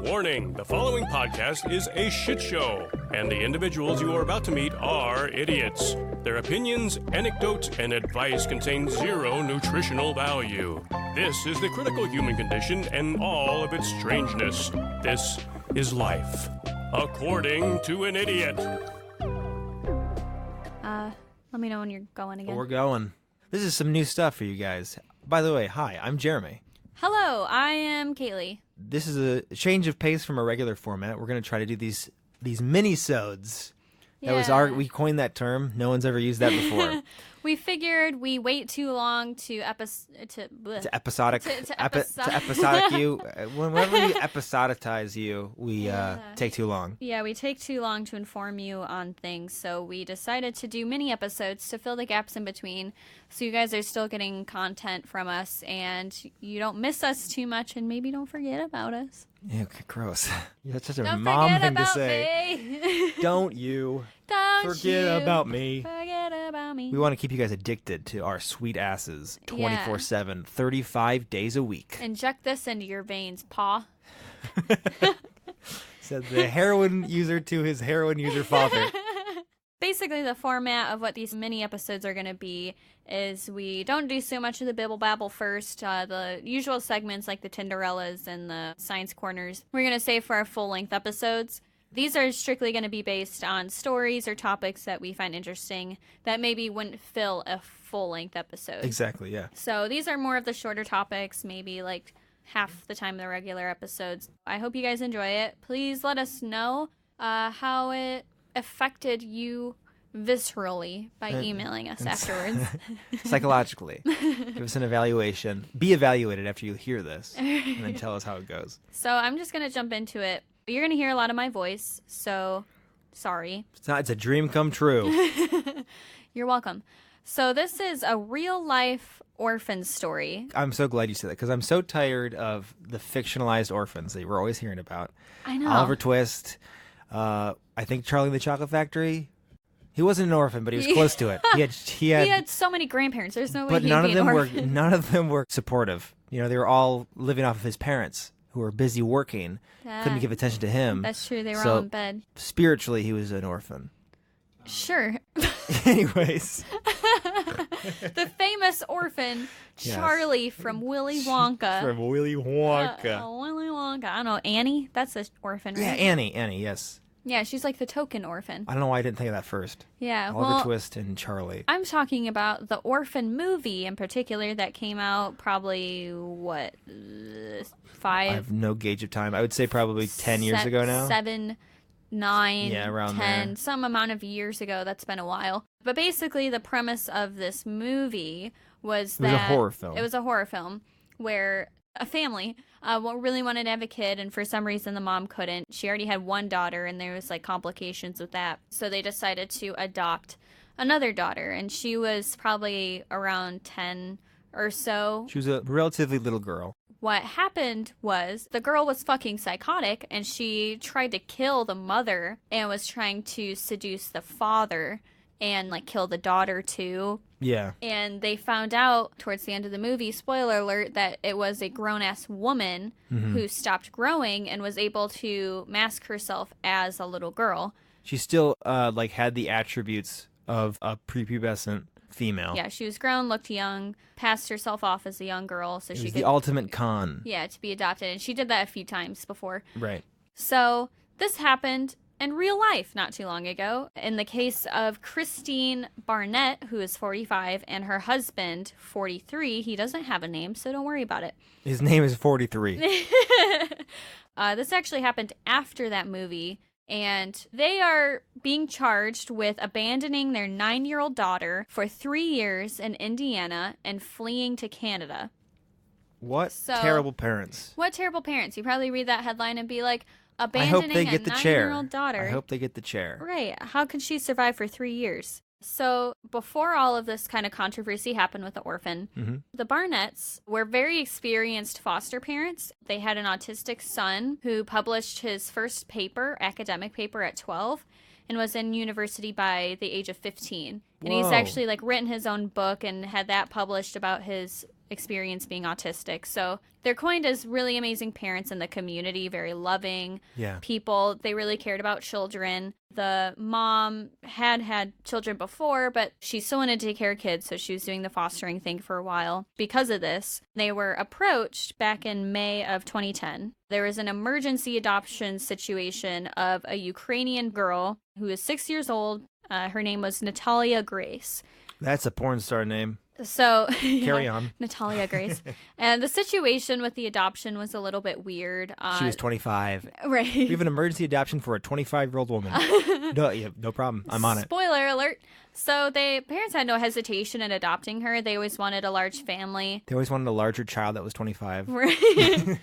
Warning, the following podcast is a shit show, and the individuals you are about to meet are idiots. Their opinions, anecdotes, and advice contain zero nutritional value. This is the critical human condition and all of its strangeness. This is life, according to an idiot. Let me know when you're going again. We're going. This is some new stuff for you guys. By the way, hi, I'm Jeremy. Hello, I am Kaylee. This is a change of pace from our regular format. We're going to try to do these mini-sodes. Yeah. We coined that term. No one's ever used that before. We figured we wait too long to episodic you. Whenever we episoditize you, we take too long. Yeah, we take too long to inform you on things, so we decided to do mini episodes to fill the gaps in between, so you guys are still getting content from us, and you don't miss us too much, and maybe don't forget about us. Ew, gross. That's such a Don't mom forget thing to about say. me. Don't you forget about me. Forget about me. We want to keep you guys addicted to our sweet asses 24/7, 35 days a week. Inject this into your veins, paw. Said the heroin user to his heroin user father. Basically, the format of what these mini episodes are going to be is we don't do so much of the bibble babble first. The usual segments like the Tinderellas and the Science Corners, we're going to save for our full-length episodes. These are strictly going to be based on stories or topics that we find interesting that maybe wouldn't fill a full-length episode. Exactly, yeah. So these are more of the shorter topics, maybe like half the time of the regular episodes. I hope you guys enjoy it. Please let us know how it affected you viscerally by emailing us afterwards. Psychologically. Give us an evaluation. Be evaluated after you hear this, and then tell us how it goes. So I'm just going to jump into it. You're going to hear a lot of my voice, so sorry. It's a dream come true. You're welcome. So this is a real-life orphan story. I'm so glad you said that, because I'm so tired of the fictionalized orphans that we're always hearing about. I know. Oliver Twist. I think Charlie and the Chocolate Factory. He wasn't an orphan, but he was close to it. He had so many grandparents. There's no way but he'd none be of an them orphan. none of them were supportive. You know, they were all living off of his parents, who were busy working, couldn't give attention to him. That's true. They were all in bed. Spiritually, he was an orphan. Sure. Anyways. The famous orphan, Charlie from Willy Wonka. From Willy Wonka. Willy Wonka. I don't know. Annie? That's an orphan, right? Yeah, Annie, yes. Yeah, she's like the token orphan. I don't know why I didn't think of that first. Yeah, Oliver Twist and Charlie. I'm talking about the Orphan movie in particular that came out probably, 5? I have no gauge of time. I would say probably 10 years ago now. 7, 9, yeah, around 10, there. Some amount of years ago. That's been a while. But basically, the premise of this movie was that... It was a horror film. It was a horror film where a family really wanted to have a kid, and for some reason the mom couldn't. She already had one daughter, and there was like complications with that. So they decided to adopt another daughter, and she was probably around 10 or so. She was a relatively little girl. What happened was the girl was fucking psychotic, and she tried to kill the mother and was trying to seduce the father and like kill the daughter too. Yeah. And they found out towards the end of the movie, spoiler alert, that it was a grown-ass woman who stopped growing and was able to mask herself as a little girl. She still had the attributes of a prepubescent female. Yeah, she was grown, looked young, passed herself off as a young girl so it she was could... the ultimate con. Yeah, to be adopted. And she did that a few times before. Right. So this happened in real life not too long ago. In the case of Christine Barnett, who is 45, and her husband, 43. He doesn't have a name, so don't worry about it. His name is 43. This actually happened after that movie, and they are being charged with abandoning their 9-year-old daughter for 3 years in Indiana and fleeing to Canada. What terrible parents. What terrible parents. You probably read that headline and be like, abandoning a 9-year-old daughter. I hope they get the chair. Right. How could she survive for 3 years? So before all of this kind of controversy happened with the orphan, the Barnetts were very experienced foster parents. They had an autistic son who published his first academic paper at 12, and was in university by the age of 15. And he's actually like written his own book and had that published about his experience being autistic. So they're coined as really amazing parents in the community, very loving people. They really cared about children. The mom had children before, but she still wanted to take care of kids, so she was doing the fostering thing for a while. Because of this, they were approached back in May of 2010. There was an emergency adoption situation of a Ukrainian girl who is 6 years old. Her name was Natalia Grace. That's a porn star name. So Carry on. Natalia Grace. And the situation with the adoption was a little bit weird. She was 25. Right. We have an emergency adoption for a 25-year-old woman. No problem. I'm on it. Spoiler alert. So parents had no hesitation in adopting her. They always wanted a large family. They always wanted a larger child that was 25. Right.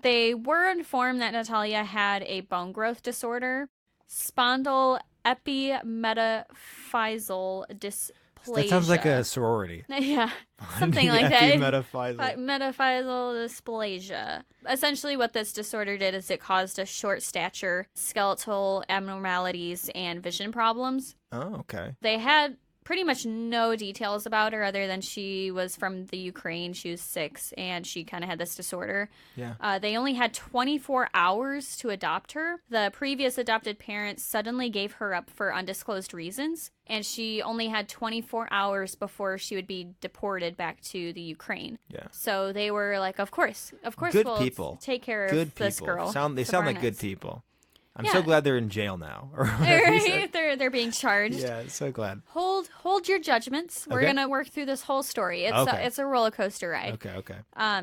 They were informed that Natalia had a bone growth disorder, spondyloepimetaphyseal dysplasia. That sounds like a sorority. Yeah, something like that. Metaphyseal. Metaphyseal dysplasia. Essentially what this disorder did is it caused a short stature, skeletal abnormalities, and vision problems. Oh, okay. They had pretty much no details about her other than she was from the Ukraine. She was 6 and she kind of had this disorder. Yeah. They only had 24 hours to adopt her. The previous adopted parents suddenly gave her up for undisclosed reasons, and she only had 24 hours before she would be deported back to the Ukraine. Yeah. So they were like, of course, good we'll people. Take care Good of this people. girl. They the sound like good Barnetts. people. I'm Yeah. so glad they're in jail now. Right? They're being charged. Yeah, so glad. Hold your judgments. We're Okay. gonna work through this whole story. It's a roller coaster ride. Okay.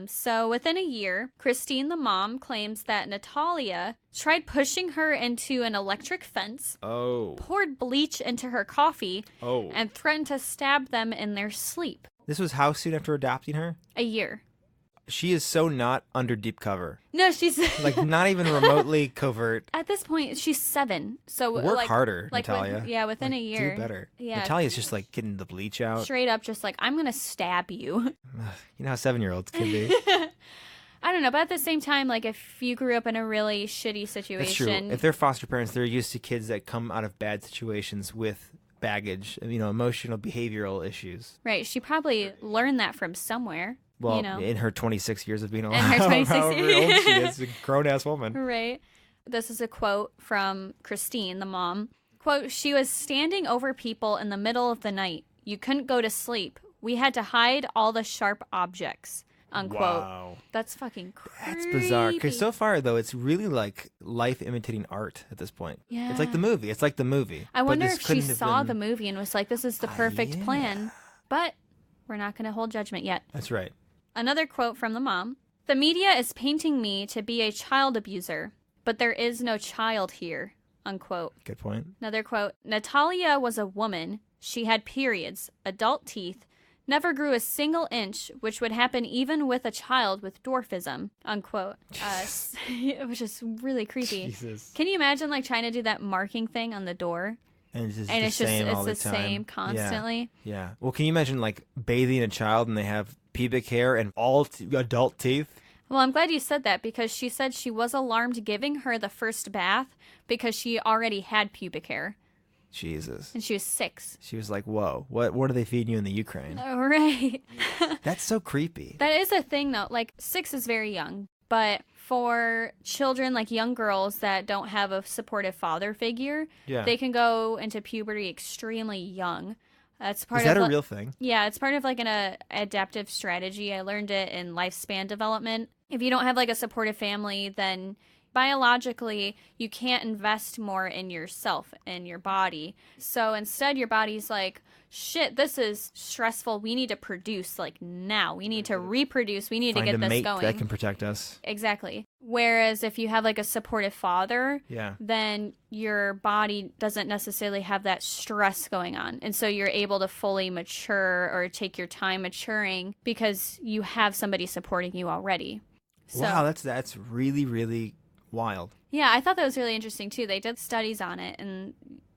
So within a year, Christine, the mom, claims that Natalia tried pushing her into an electric fence, Oh. poured bleach into her coffee, Oh. and threatened to stab them in their sleep. This was how soon after adopting her? A year. She is so not under deep cover. No, she's Like, not even remotely covert. at this point she's 7. So Work harder, like Natalia. within a year. Do better. Yeah. Natalia's just like getting the bleach out. Straight up, just like, I'm gonna stab you. You know how 7-year-olds can be. I don't know, but at the same time, like, if you grew up in a really shitty That's true. situation, If they're foster parents, they're used to kids that come out of bad situations with baggage, emotional, behavioral issues. right? She probably learned that from somewhere. Well, you know? in her 26 years of being alive, her 26 however old she is, a grown-ass woman. Right. This is a quote from Christine, the mom. Quote, "She was standing over people in the middle of the night. You couldn't go to sleep. We had to hide all the sharp objects." Unquote. Wow. That's fucking creepy. That's bizarre. Because so far, though, it's really like life imitating art at this point. Yeah. It's like the movie. It's like the movie. I But wonder this if she couldn't have saw been- the movie and was like, this is the perfect yeah. plan. But we're not going to hold judgment yet. That's right. Another quote from the mom. "The media is painting me to be a child abuser, but there is no child here." Unquote. Good point. Another quote. "Natalia was a woman. She had periods, adult teeth, never grew a single inch, which would happen even with a child with dwarfism." Unquote. Which is really creepy. Jesus. Can you imagine like trying to do that marking thing on the door? And it's just And the it's just same all it's the the time. same constantly. Yeah. Well, can you imagine like bathing a child and they have pubic hair and all adult teeth? Well, I'm glad you said that because she said she was alarmed giving her the first bath because she already had pubic hair Jesus. and she was 6. She was like, "Whoa, what are they feeding you in the Ukraine?" Oh, right. That's so creepy. That is a thing though. Like 6 is very young, but for children like young girls that don't have a supportive father figure, Yeah. they can go into puberty extremely young. That's part Is that of a real thing? Yeah, it's part of like an adaptive strategy. I learned it in lifespan development. If you don't have like a supportive family, then biologically you can't invest more in yourself and your body. So instead your body's like, shit, this is stressful. We need to produce like now. We need to reproduce. We need Find to a get this mate going. that can protect us. Exactly. Whereas if you have like a supportive father, Yeah. then your body doesn't necessarily have that stress going on. And so you're able to fully mature or take your time maturing because you have somebody supporting you already. So, Wow, that's really, really wild. yeah, I thought that was really interesting too. They did studies on it, and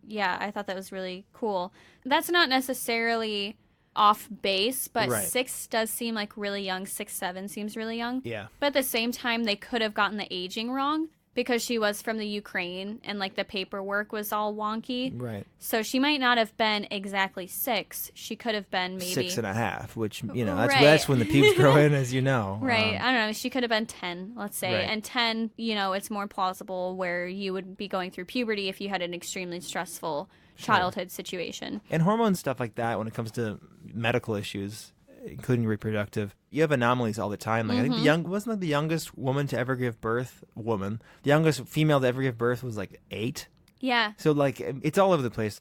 yeah, I thought that was really cool. That's not necessarily off base, but Right. 6 does seem like really young. 6, 7 seems really young. Yeah. But at the same time, they could have gotten the aging wrong because she was from the Ukraine and like the paperwork was all wonky. Right. So she might not have been exactly 6. She could have been maybe 6.5, which, that's, Right. that's when the pubes grow in, as you know. Right. I don't know. She could have been 10, let's say. Right. And 10, it's more plausible where you would be going through puberty if you had an extremely stressful childhood situation. And hormone stuff like that, when it comes to medical issues, including reproductive, you have anomalies all the time. Like I think wasn't like the youngest woman to ever give birth, the youngest female to ever give birth was like 8. Yeah. So like it's all over the place.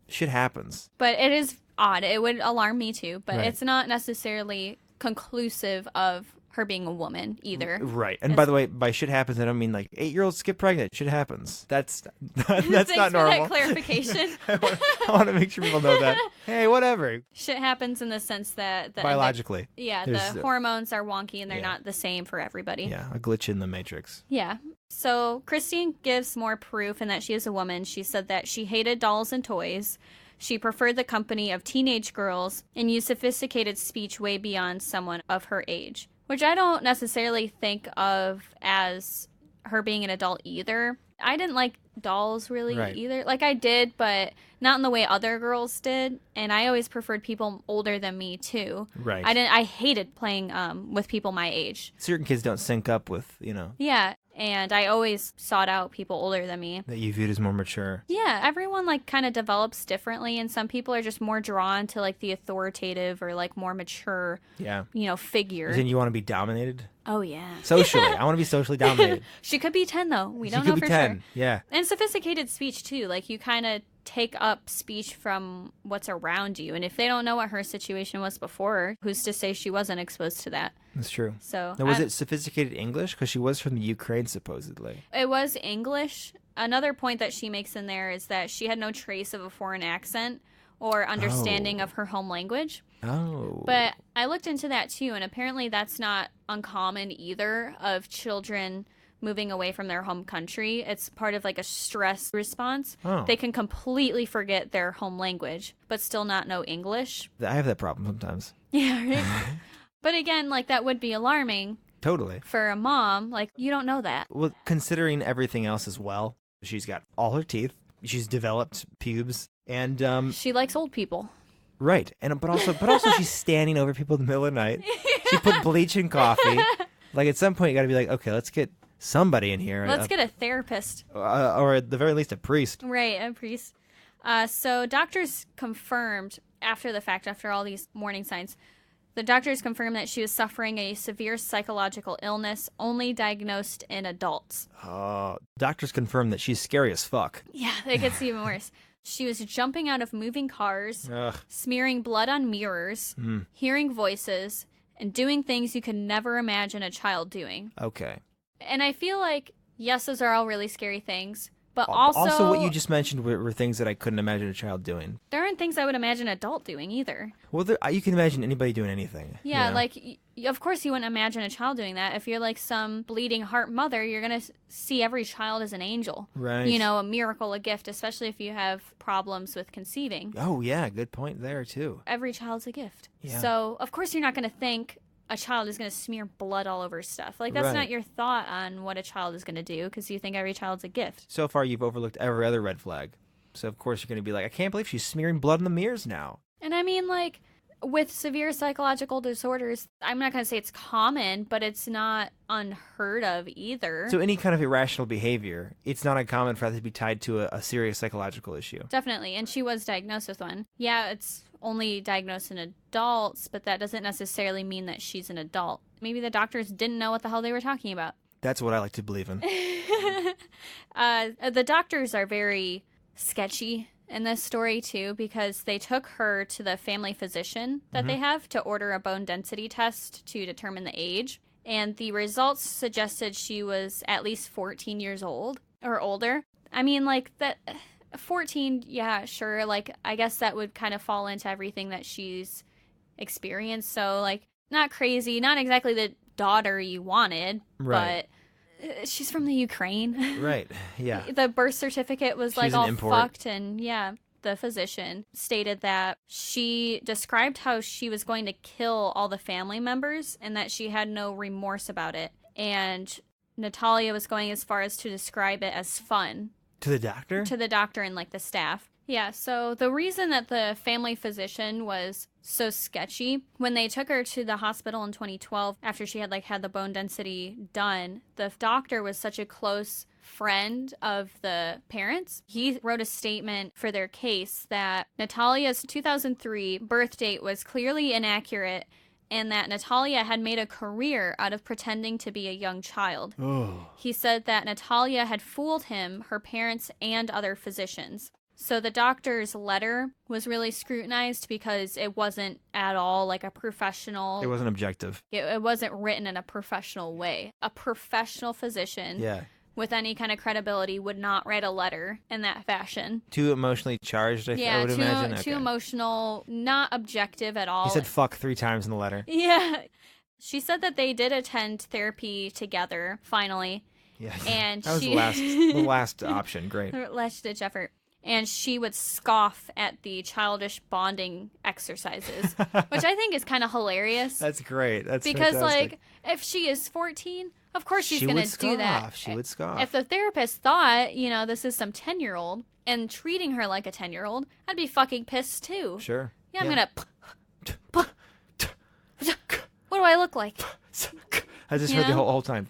Shit happens. But it is odd. It would alarm me too, but Right. it's not necessarily conclusive of her being a woman either. Right. And by the way, by shit happens, I don't mean like 8-year-olds get pregnant. Shit happens. That's Thanks not for normal. that clarification. I want to make sure people know that. Hey, whatever. Shit happens in the sense that Biologically. the hormones are wonky and they're not the same for everybody. Yeah, a glitch in the matrix. Yeah. So Christine gives more proof in that she is a woman. She said that she hated dolls and toys. She preferred the company of teenage girls and used sophisticated speech way beyond someone of her age, which I don't necessarily think of as her being an adult either. I didn't like dolls really either. Like I did, but not in the way other girls did. And I always preferred people older than me too. Right. I hated playing with people my age. Certain kids don't sync up with, Yeah. And I always sought out people older than me. that you viewed as more mature. Yeah, everyone like kind of develops differently, and some people are just more drawn to like the authoritative or like more mature, Yeah. Figure. Then you want to be dominated? Oh yeah. Socially. I want to be socially dominated. She could be 10 though. We She don't could know be for 10. sure. Yeah. And sophisticated speech too. Like you kind of take up speech from what's around you, and if they don't know what her situation was before, who's to say she wasn't exposed to that? That's true. So Now, was it sophisticated English? Because she was from the Ukraine, supposedly. It was English. Another point that she makes in there is that she had no trace of a foreign accent or understanding of her home language. Oh. But I looked into that too, and apparently that's not uncommon either of children moving away from their home country. It's part of like a stress response. Oh. They can completely forget their home language, but still not know English. I have that problem sometimes. Yeah, right? But again, like that would be alarming Totally. for a mom. Like, you don't know that. Well, considering everything else as well, she's got all her teeth. She's developed pubes. And, She likes old people. right. But also she's standing over people in the middle of the night. She put bleach in coffee. Like, at some point, you got to be like, okay, let's get somebody in here. Let's get a therapist. Or at the very least, a priest. Right, a priest. So doctors confirmed after the fact, after all these warning signs, the doctors confirmed that she was suffering a severe psychological illness only diagnosed in adults. Doctors confirmed that she's scary as fuck. Yeah, it gets even worse. She was jumping out of moving cars, Ugh. smearing blood on mirrors, hearing voices, and doing things you could never imagine a child doing. Okay. And I feel like, yes, those are all really scary things, but also what you just mentioned were things that I couldn't imagine a child doing. there aren't things I would imagine an adult doing either. Well, you can imagine anybody doing anything. Yeah, you know? like, of course you wouldn't imagine a child doing that. If you're like some bleeding heart mother, you're going to see every child as an angel. Right. A miracle, a gift, especially if you have problems with conceiving. Oh, yeah, good point there, too. Every child's a gift. Yeah. So, of course, you're not going to think a child is going to smear blood all over stuff. Like, that's Right. not your thought on what a child is going to do because you think every child's a gift. So far, you've overlooked every other red flag. So, of course, you're going to be like, I can't believe she's smearing blood in the mirrors now. And I mean, like, with severe psychological disorders, I'm not going to say it's common, but it's not unheard of either. So any kind of irrational behavior, it's not uncommon for that to be tied to a serious psychological issue. Definitely. And she was diagnosed with one. Yeah, it's only diagnosed in adults, but that doesn't necessarily mean that she's an adult. Maybe the doctors didn't know what the hell they were talking about. That's what I like to believe in. The doctors are very sketchy in this story too, because they took her to the family physician that they have to order a bone density test to determine the age. And the results suggested she was at least 14 years old or older. I mean, like, that 14, yeah, sure. Like, I guess that would kind of fall into everything that she's experienced. So, like, not crazy, not exactly the daughter you wanted, Right. but she's from the Ukraine. Right, yeah. The birth certificate was like She's an all import. fucked, and yeah, the physician stated that she described how she was going to kill all the family members and that she had no remorse about it. And Natalia was going as far as to describe it as fun. To the doctor? To the doctor and like the staff. Yeah, so the reason that the family physician was so sketchy, when they took her to the hospital in 2012 after she had had the bone density done, the doctor was such a close friend of the parents. He wrote a statement for their case that Natalia's 2003 birth date was clearly inaccurate and that Natalia had made a career out of pretending to be a young child. Oh. He said that Natalia had fooled him, her parents, and other physicians. So the doctor's letter was really scrutinized because it wasn't at all like a professional... It wasn't objective. It wasn't written in a professional way. A professional physician with any kind of credibility would not write a letter in that fashion. Too emotionally charged, I would imagine? Too emotional, not objective at all. He said fuck 3 times in the letter. Yeah. She said that they did attend therapy together, finally. Yeah. And that was the last option. Great. Last-ditch effort. And she would scoff at the childish bonding exercises, which I think is kind of hilarious. That's great. That's because, fantastic. if she is 14, of course she's going to do that. She would scoff. If the therapist thought, this is some 10-year-old and treating her like a 10-year-old, I'd be fucking pissed too. Sure. Yeah, I'm going to... What do I look like? I just heard the whole time.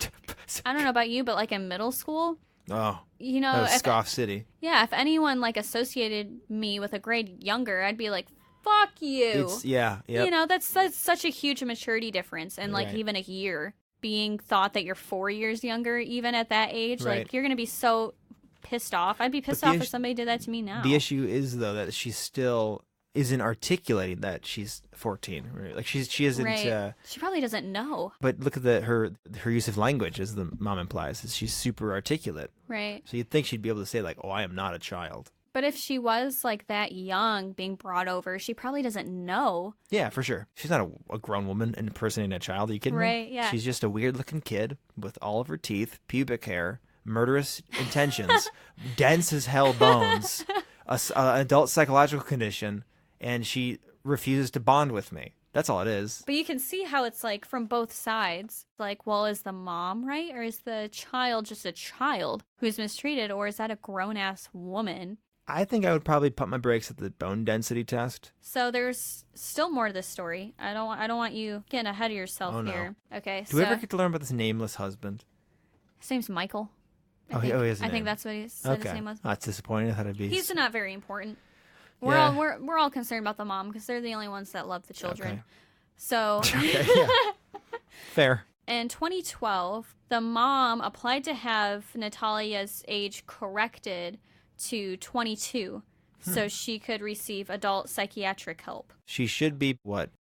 I don't know about you, but in middle school... Oh, that was Scoff City. Yeah, if anyone associated me with a grade younger, I'd be like, "Fuck you." That's such a huge maturity difference, and even a year being thought that you're 4 years younger, even at that age, you're gonna be so pissed off. I'd be pissed off if somebody did that to me now. The issue is though that she still isn't articulating that she's 14. Right? She isn't. Right. She probably doesn't know. But look at her use of language, as the mom implies. She's super articulate. Right. So you'd think she'd be able to say "Oh, I am not a child." But if she was that young, being brought over, she probably doesn't know. Yeah, for sure. She's not a grown woman impersonating a child. Are you kidding me? Right. Yeah. She's just a weird-looking kid with all of her teeth, pubic hair, murderous intentions, dense as hell bones, an adult psychological condition. And she refuses to bond with me. That's all it is. But you can see how it's from both sides. Well, is the mom right? Or is the child just a child who's mistreated? Or is that a grown-ass woman? I think I would probably pump my brakes at the bone density test. So there's still more to this story. I don't want you getting ahead of yourself here. Okay. Do we ever get to learn about this nameless husband? His name's Michael. He has a name. I think that's what he said his name was. Oh, that's disappointing. I thought it'd be... He's not very important. We're all concerned about the mom because they're the only ones that love the children. Okay. So fair. In 2012, the mom applied to have Natalia's age corrected to 22 so she could receive adult psychiatric help. She should be,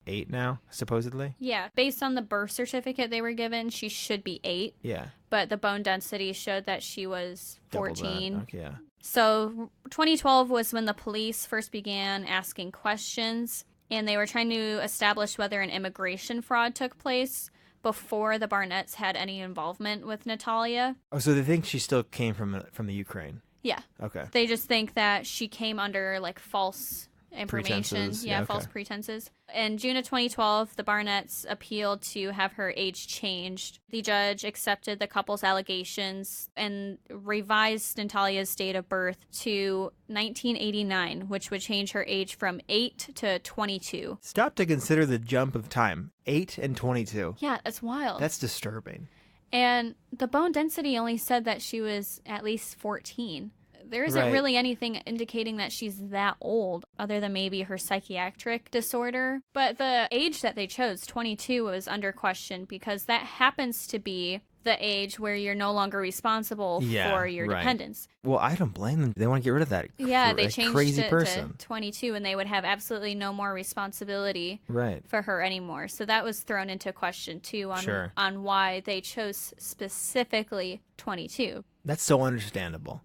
8 now, supposedly? Yeah. Based on the birth certificate they were given, she should be 8. Yeah. But the bone density showed that she was 14. Okay, yeah. So 2012 was when the police first began asking questions, and they were trying to establish whether an immigration fraud took place before the Barnetts had any involvement with Natalia. Oh, so they think she still came from the Ukraine? Yeah. Okay. They just think that she came under false information. Pretenses. Yeah, false pretenses. In June of 2012, the Barnetts appealed to have her age changed. The judge accepted the couple's allegations and revised Natalia's date of birth to 1989, which would change her age from 8 to 22. Stop to consider the jump of time. 8 and 22. Yeah, that's wild. That's disturbing. And the bone density only said that she was at least 14. There isn't really anything indicating that she's that old other than maybe her psychiatric disorder. But the age that they chose, 22, was under question because that happens to be the age where you're no longer responsible for your dependents. Well, I don't blame them. They want to get rid of that they changed crazy it person. to 22, and they would have absolutely no more responsibility for her anymore. So that was thrown into question, too, on why they chose specifically 22. That's so understandable.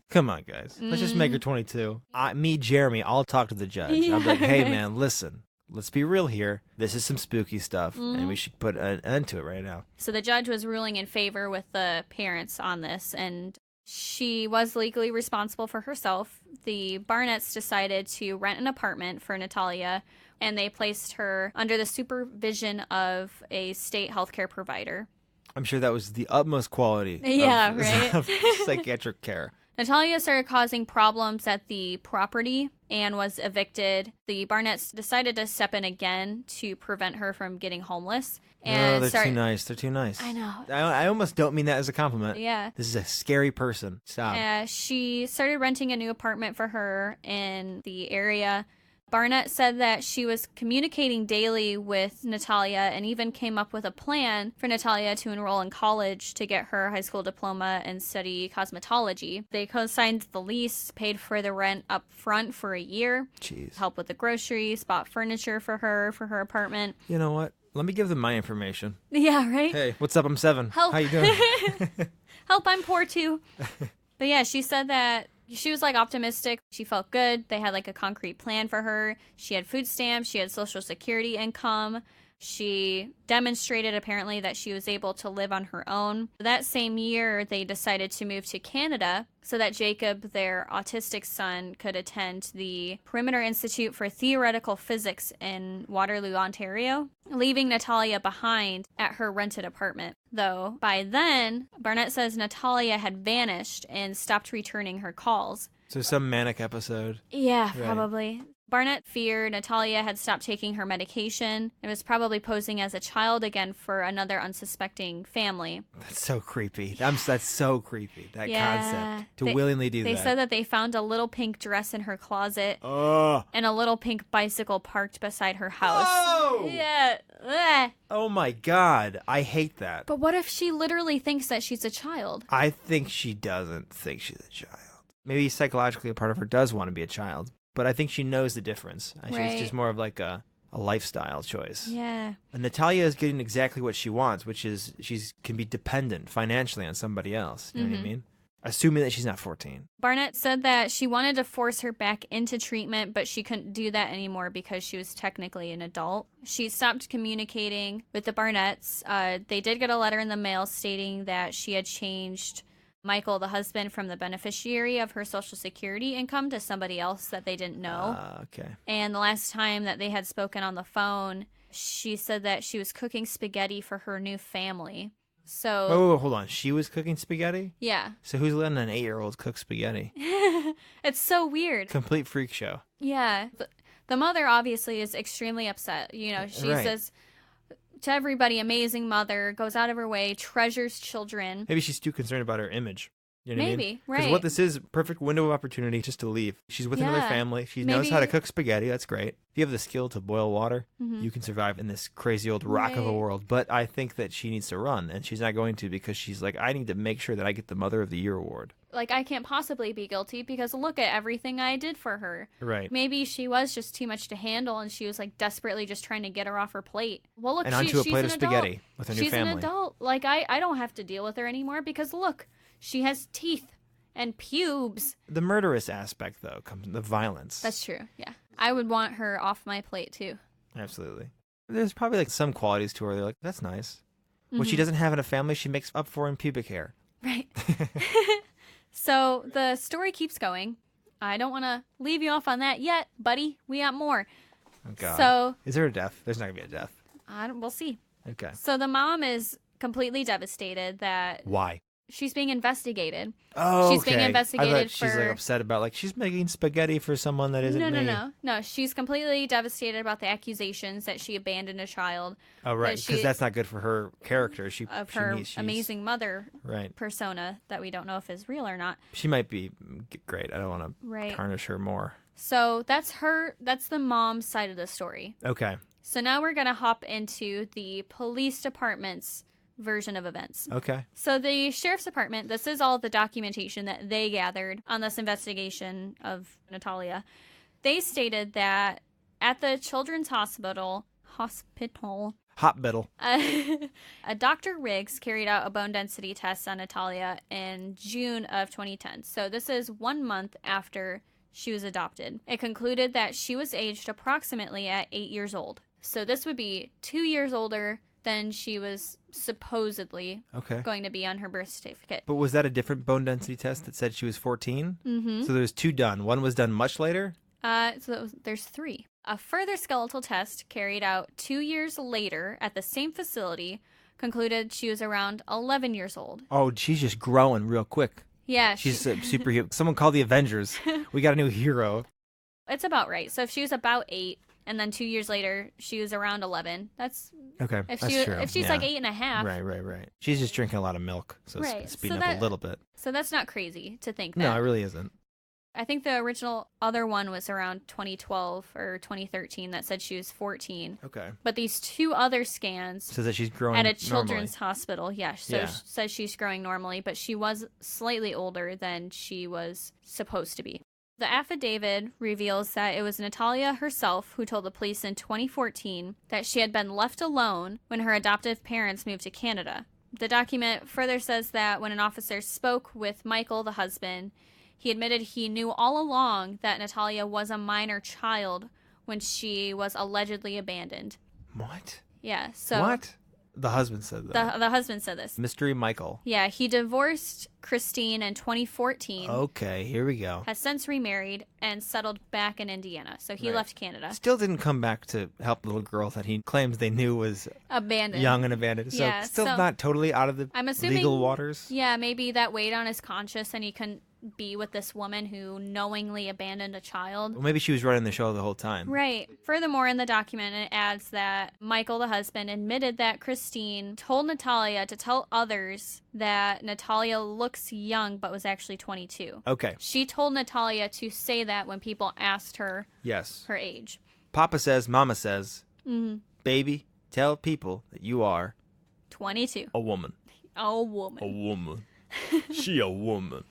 Come on, guys. Let's just make her 22. Jeremy, I'll talk to the judge. Yeah. I'll be like, hey, man, listen. Let's be real here. This is some spooky stuff, and we should put an end to it right now. So the judge was ruling in favor with the parents on this, and she was legally responsible for herself. The Barnetts decided to rent an apartment for Natalia, and they placed her under the supervision of a state healthcare provider. I'm sure that was the utmost quality right? of psychiatric care. Natalia started causing problems at the property and was evicted. The Barnetts decided to step in again to prevent her from getting homeless. And they're too nice. They're too nice. I know. I almost don't mean that as a compliment. Yeah. This is a scary person. Stop. She started renting a new apartment for her in the area. Barnett said that she was communicating daily with Natalia and even came up with a plan for Natalia to enroll in college to get her high school diploma and study cosmetology. They co-signed the lease, paid for the rent up front for a year. Jeez. Help with the groceries, bought furniture for her apartment. You know what? Let me give them my information. Yeah, right? Hey, what's up? I'm 7. Help. How you doing? Help, I'm poor too. But yeah, she said that she was like optimistic. She felt good. They had like a concrete plan for her. She had food stamps. She had Social Security income. She demonstrated apparently that she was able to live on her own. That same year, they decided to move to Canada so that Jacob, their autistic son, could attend the Perimeter Institute for Theoretical Physics in Waterloo, Ontario, leaving Natalia behind at her rented apartment. Though by then, Barnett says Natalia had vanished and stopped returning her calls. So some manic episode. Yeah, probably. Barnett feared Natalia had stopped taking her medication and was probably posing as a child again for another unsuspecting family. That's so creepy. That's so creepy, that concept. To willingly do that. They said that they found a little pink dress in her closet and a little pink bicycle parked beside her house. Oh! Yeah. Ugh. Oh my God. I hate that. But what if she literally thinks that she's a child? I think she doesn't think she's a child. Maybe psychologically a part of her does want to be a child. But I think she knows the difference. It's just more of like a lifestyle choice. Yeah. And Natalia is getting exactly what she wants, which is she can be dependent financially on somebody else. You know what I mean? Assuming that she's not 14. Barnett said that she wanted to force her back into treatment, but she couldn't do that anymore because she was technically an adult. She stopped communicating with the Barnetts. They did get a letter in the mail stating that she had changed Michael, the husband, from the beneficiary of her Social Security income to somebody else that they didn't know. Okay. And the last time that they had spoken on the phone, she said that she was cooking spaghetti for her new family. So... Oh, hold on. She was cooking spaghetti? Yeah. So who's letting an 8-year-old cook spaghetti? It's so weird. Complete freak show. Yeah. The mother obviously is extremely upset. You know, she says... to everybody, amazing mother, goes out of her way, treasures children. Maybe she's too concerned about her image. You know what I mean? Maybe, Because what this is, perfect window of opportunity just to leave. She's with another family. She knows how to cook spaghetti. That's great. If you have the skill to boil water, you can survive in this crazy old rock of a world. But I think that she needs to run, and she's not going to because she's like, I need to make sure that I get the Mother of the Year award. Like, I can't possibly be guilty because look at everything I did for her. Right. Maybe she was just too much to handle and she was like desperately just trying to get her off her plate. Well, look, and onto a plate of spaghetti adult. with her new family. She's an adult. Like, I don't have to deal with her anymore because look, she has teeth and pubes. The murderous aspect, though, comes the violence. That's true, yeah. I would want her off my plate, too. Absolutely. There's probably like some qualities to her. They're like, that's nice. What she doesn't have in a family, she makes up for in pubic hair. Right. So the story keeps going. I don't want to leave you off on that yet, buddy. We got more. Oh, God. So, is there a death? There's not going to be a death. We'll see. Okay. So the mom is completely devastated that... Why? She's being investigated. Oh, she's being investigated I thought she's like upset about like she's making spaghetti for someone that isn't me. No. She's completely devastated about the accusations that she abandoned a child. Oh, right, because that's not good for her character. Her amazing mother right. persona that we don't know if is real or not. She might be great. I don't want to tarnish her more. So that's the mom's side of the story. Okay. So now we're gonna hop into the police department's version of events. Okay. So the sheriff's department, this is all the documentation that they gathered on this investigation of Natalia. They stated that at the children's hospital, a Dr. Riggs carried out a bone density test on Natalia in June of 2010. So this is 1 month after she was adopted. It concluded that she was aged approximately at 8 years old. So this would be 2 years older than she was supposedly going to be on her birth certificate. But was that a different bone density test that said she was 14? Mm-hmm. So there's 2 done. One was done much later? There's 3. A further skeletal test carried out 2 years later at the same facility concluded she was around 11 years old. Oh, she's just growing real quick. Yeah. She's a superhero. Someone called the Avengers. We got a new hero. It's about right. So if she was about 8, and then 2 years later, she was around 11, that's... Okay, If that's she true. if she's Yeah. like 8.5, Right. She's just drinking a lot of milk, so Right. it's speeding So up that- a little bit. so that's not crazy to think that. No, it really isn't. I think the original other one was around 2012 or 2013 that said she was 14. Okay. But these 2 other scans Says that she's growing at a normally. children's hospital, Yeah. says she's growing normally, but she was slightly older than she was supposed to be. The affidavit reveals that it was Natalia herself who told the police in 2014 that she had been left alone when her adoptive parents moved to Canada. The document further says that when an officer spoke with Michael, the husband, he admitted he knew all along that Natalia was a minor child when she was allegedly abandoned. What? Yeah, so... What? The husband said that. The husband said this. Mystery Michael. Yeah, he divorced Christine in 2014. Okay, here we go. Has since remarried and settled back in Indiana. So he Right. left Canada. Still didn't come back to help the little girl that he claims they knew was Abandoned. young and abandoned. So Yeah, still so- not totally out of the I'm assuming- legal waters. Yeah, maybe that weighed on his conscience and he couldn't be with this woman who knowingly abandoned a child. Well, maybe she was running the show the whole time. Right. Furthermore, in the document, it adds that Michael, the husband, admitted that Christine told Natalia to tell others that Natalia looks young but was actually 22. Okay. She told Natalia to say that when people asked her Yes. her age. Papa says, Mama says, Mm-hmm. baby, tell people that you are 22. a woman. A woman. A woman. She a woman.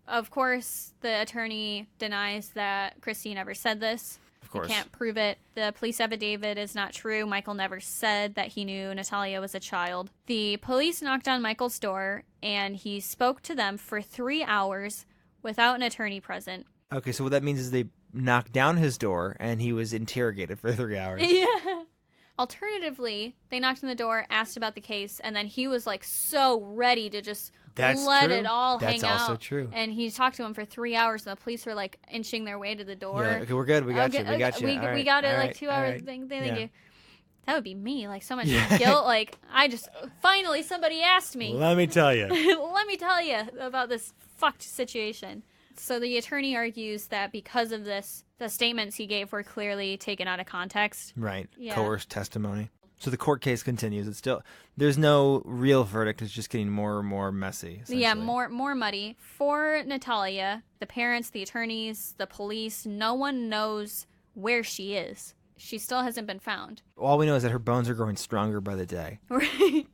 Of course, the attorney denies that Christine ever said this. Of course. He can't prove it. The police affidavit is not true. Michael never said that he knew Natalia was a child. The police knocked on Michael's door, and he spoke to them for 3 hours without an attorney present. Okay, so what that means is they knocked down his door and he was interrogated for 3 hours. Yeah. Alternatively, they knocked on the door, asked about the case, and then he was like so ready to just That's let true. it all That's hang out. also true. And he talked to him for 3 hours, and the police were like inching their way to the door. Yeah, okay, we're good. We got Okay, you. We got you. We, All right, we got it all like right, 2 all hours. right. Thank Yeah. you. That would be me. Like so much Yeah. guilt. Like I just finally somebody asked me. Let me tell you. Let me tell you about this fucked situation. So the attorney argues that because of this, the statements he gave were clearly taken out of context. Right. Yeah. Coerced testimony. So the court case continues. It's still there's no real verdict. It's just getting more and more messy. Yeah, essentially. more muddy. For Natalia, the parents, the attorneys, the police, no one knows where she is. She still hasn't been found. All we know is that her bones are growing stronger by the day. Right.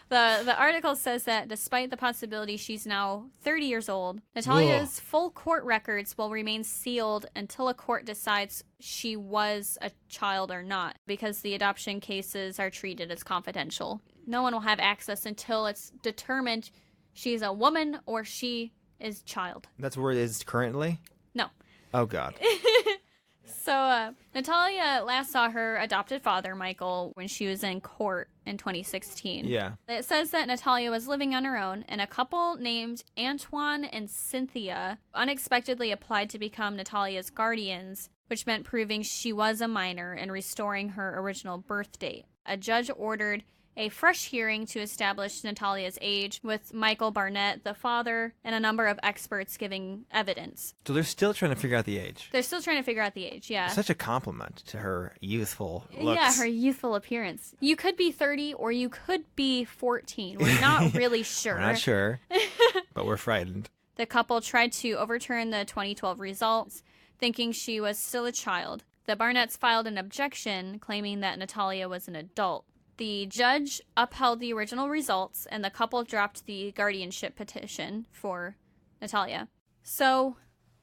The article says that despite the possibility she's now 30 years old, Natalia's full court records will remain sealed until a court decides she was a child or not, because the adoption cases are treated as confidential. No one will have access until it's determined she's a woman or she is child. That's where it is currently? No. Oh, God. So, Natalia last saw her adopted father, Michael, when she was in court in 2016. Yeah. It says that Natalia was living on her own, and a couple named Antoine and Cynthia unexpectedly applied to become Natalia's guardians, which meant proving she was a minor and restoring her original birth date. A judge ordered a fresh hearing to establish Natalia's age, with Michael Barnett, the father, and a number of experts giving evidence. So they're still trying to figure out the age. They're still trying to figure out the age, yeah. Such a compliment to her youthful looks. Yeah, her youthful appearance. You could be 30 or you could be 14. We're not really sure. We're not sure, but we're frightened. The couple tried to overturn the 2012 results, thinking she was still a child. The Barnetts filed an objection, claiming that Natalia was an adult. The judge upheld the original results, and the couple dropped the guardianship petition for Natalia. So,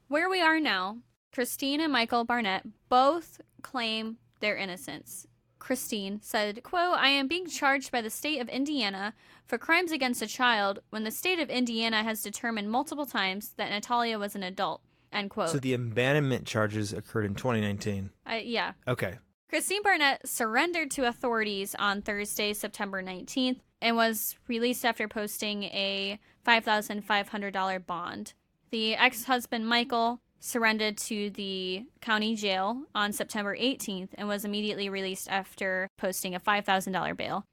where we are now, Christine and Michael Barnett both claim their innocence. Christine said, quote, "I am being charged by the state of Indiana for crimes against a child when the state of Indiana has determined multiple times that Natalia was an adult." End quote. So the abandonment charges occurred in 2019. Yeah. Okay. Christine Barnett surrendered to authorities on Thursday, September 19th, and was released after posting a $5,500 bond. The ex-husband, Michael, surrendered to the county jail on September 18th and was immediately released after posting a $5,000 bail.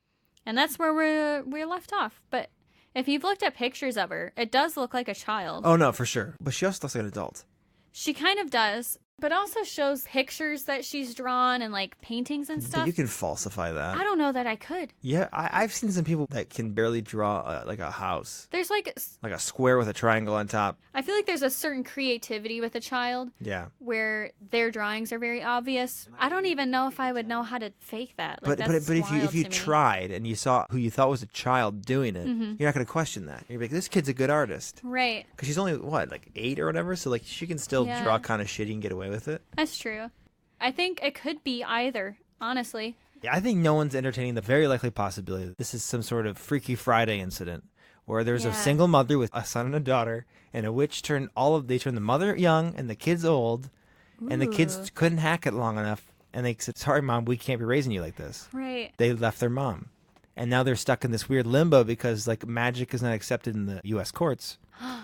And that's where we're left off. But if you've looked at pictures of her, it does look like a child. Oh, no, for sure. But she also looks like an adult. She kind of does, but also shows pictures that she's drawn and like paintings and stuff. But you can falsify that. I don't know that I could. Yeah, I've seen some people that can barely draw like a house. There's like a square with a triangle on top. I feel like there's a certain creativity with a child. Yeah. Where their drawings are very obvious. I don't even know if I would know how to fake that. Like, but if you tried and you saw who you thought was a child doing it, you're not going to question that. You're like, this kid's a good artist. Right. Because she's only, like 8 or whatever? So, like, she can still draw kind of shitty and get away with it. That's true. I think it could be either, honestly. Yeah, I think no one's entertaining the very likely possibility that this is some sort of Freaky Friday incident where there's a single mother with a son and a daughter, and a witch turned the mother young and the kids old, and the kids couldn't hack it long enough, and they said, sorry, Mom, we can't be raising you like this. Right. They left their mom. And now they're stuck in this weird limbo because, like, magic is not accepted in the U.S. courts. Wow.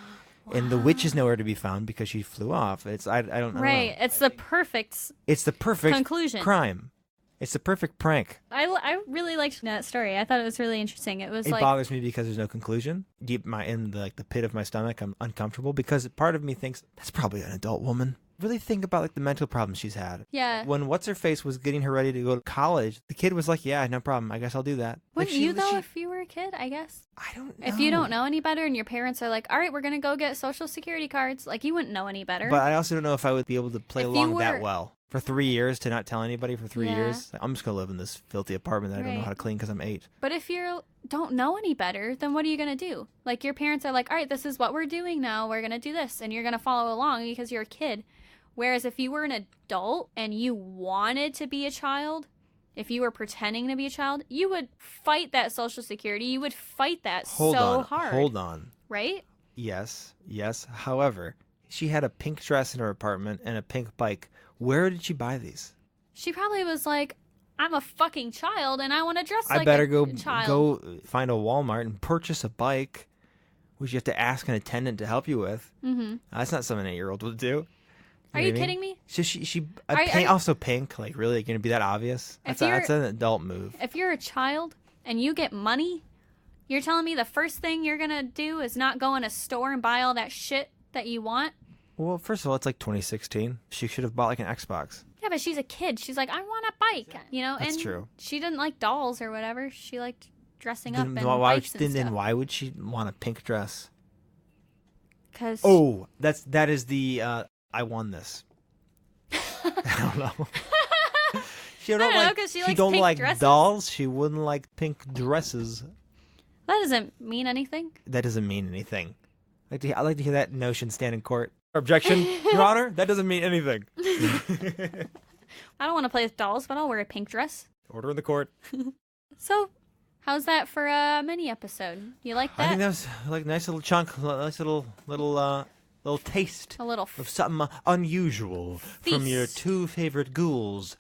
And the witch is nowhere to be found because she flew off. I don't know. Right. It's the perfect conclusion. Crime. It's the perfect prank. I really liked that story. I thought it was really interesting. It bothers me because there's no conclusion. Deep in the pit of my stomach, I'm uncomfortable because part of me thinks that's probably an adult woman. Really think about like the mental problems she's had. Yeah. When what's-her-face was getting her ready to go to college, the kid was like, yeah, no problem. I guess I'll do that. Wouldn't you though if you were a kid, I guess? I don't know. If you don't know any better and your parents are like, all right, we're going to go get Social Security cards, like you wouldn't know any better. But I also don't know if I would be able to play along that well. For 3 years to not tell anybody for 3 years? I'm just going to live in this filthy apartment that I don't know how to clean because I'm 8. But if you don't know any better, then what are you going to do? Like your parents are like, all right, this is what we're doing now. We're going to do this. And you're going to follow along because you're a kid. Whereas if you were an adult and you wanted to be a child, if you were pretending to be a child, you would fight that Social Security. You would fight that hard. Hold on. Right? Yes. However, she had a pink dress in her apartment and a pink bike. Where did she buy these? She probably was like, I'm a fucking child and I want to dress like a child. I better go find a Walmart and purchase a bike, which you have to ask an attendant to help you with. Mm-hmm. That's not something an 8-year-old would do. Are you kidding me? So also pink, like really going to be that obvious? That's an adult move. If you're a child and you get money, you're telling me the first thing you're going to do is not go in a store and buy all that shit that you want? Well, first of all, it's like 2016. She should have bought like an Xbox. Yeah, but she's a kid. She's like, I want a bike, you know? That's true. She didn't like dolls or whatever. She liked dressing up and bikes and stuff. Then why would she want a pink dress? Because... Oh, that is the... I won this. I don't know. She don't like dresses. Dolls. She wouldn't like pink dresses. That doesn't mean anything. That doesn't mean anything. I like to hear that notion stand in court. Objection, Your Honor. That doesn't mean anything. I don't want to play with dolls, but I'll wear a pink dress. Order in the court. So, how's that for a mini episode? You like that? I think that was like a nice little chunk, nice little taste of something unusual from your two favorite ghouls,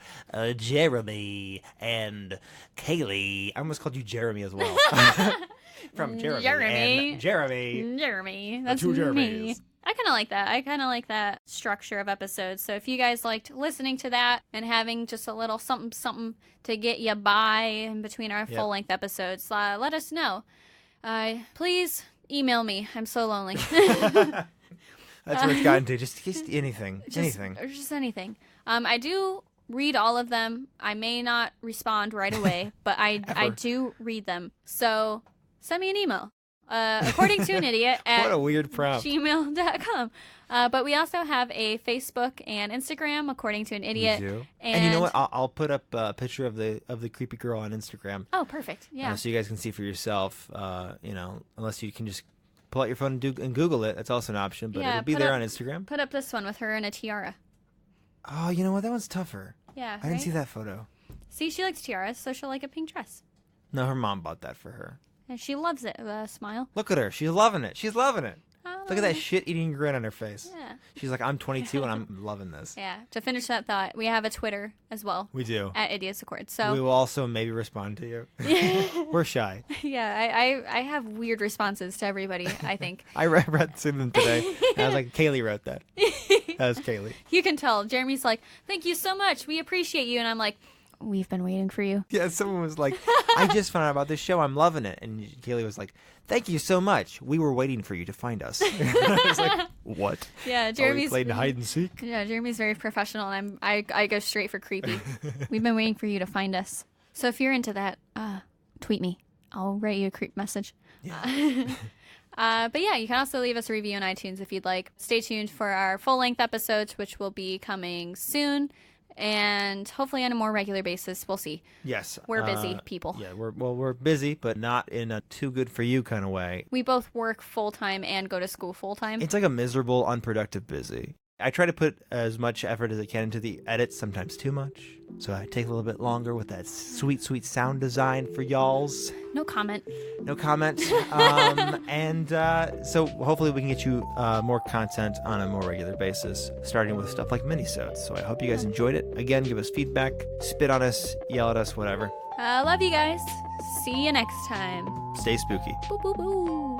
Jeremy and Kaylee. I almost called you Jeremy as well. From Jeremy. Jeremy. That's two Jeremys. Me. I kind of like that. I kind of like that structure of episodes. So if you guys liked listening to that and having just a little something to get you by in between our full-length episodes, let us know. Please email me. I'm so lonely. That's what it's gotten to. Just anything. Anything. Just anything. I do read all of them. I may not respond right away, but I do read them. So send me an email. According to an idiot at what a weird prompt. gmail.com. But we also have a Facebook and Instagram, according to an idiot. We do. And you know what? I'll put up a picture of the creepy girl on Instagram. Oh, perfect. Yeah. So you guys can see for yourself. Unless you can just pull out your phone and Google it. That's also an option, but it'll be there on Instagram. Put up this one with her in a tiara. Oh, you know what? That one's tougher. Yeah, I didn't see that photo. See, she likes tiaras, so she'll like a pink dress. No, her mom bought that for her. And she loves it. Smile. Look at her. She's loving it. She's loving it. Oh, Look at that shit-eating grin on her face. Yeah. She's like, I'm 22 and I'm loving this. Yeah. To finish that thought, we have a Twitter as well. We do. At Idiots Accord. So we will also maybe respond to you. We're shy. Yeah, I have weird responses to everybody, I think. I read through them today. And I was like, Kaylee wrote that. That was Kaylee. You can tell. Jeremy's like, thank you so much. We appreciate you. And I'm like, we've been waiting for you. Yeah, someone was like, I just found out about this show. I'm loving it. And Kaylee was like, thank you so much. We were waiting for you to find us. I was like, what? Yeah, Jeremy's played hide and seek. Yeah, Jeremy's very professional, and I go straight for creepy. We've been waiting for you to find us. So if you're into that, tweet me. I'll write you a creep message. Yeah. But yeah, you can also leave us a review on iTunes if you'd like. Stay tuned for our full-length episodes, which will be coming soon. And hopefully on a more regular basis. We'll see. Yes. We're busy people. Yeah, we're busy, but not in a too good for you kind of way. We both work full-time and go to school full-time. It's like a miserable, unproductive busy. I try to put as much effort as I can into the edits, sometimes too much. So I take a little bit longer with that sweet, sweet sound design for y'alls. No comment. No comment. So hopefully we can get you more content on a more regular basis, starting with stuff like minisodes. So I hope you guys enjoyed it. Again, give us feedback, spit on us, yell at us, whatever. Love you guys. See you next time. Stay spooky. Boo, boo, boo.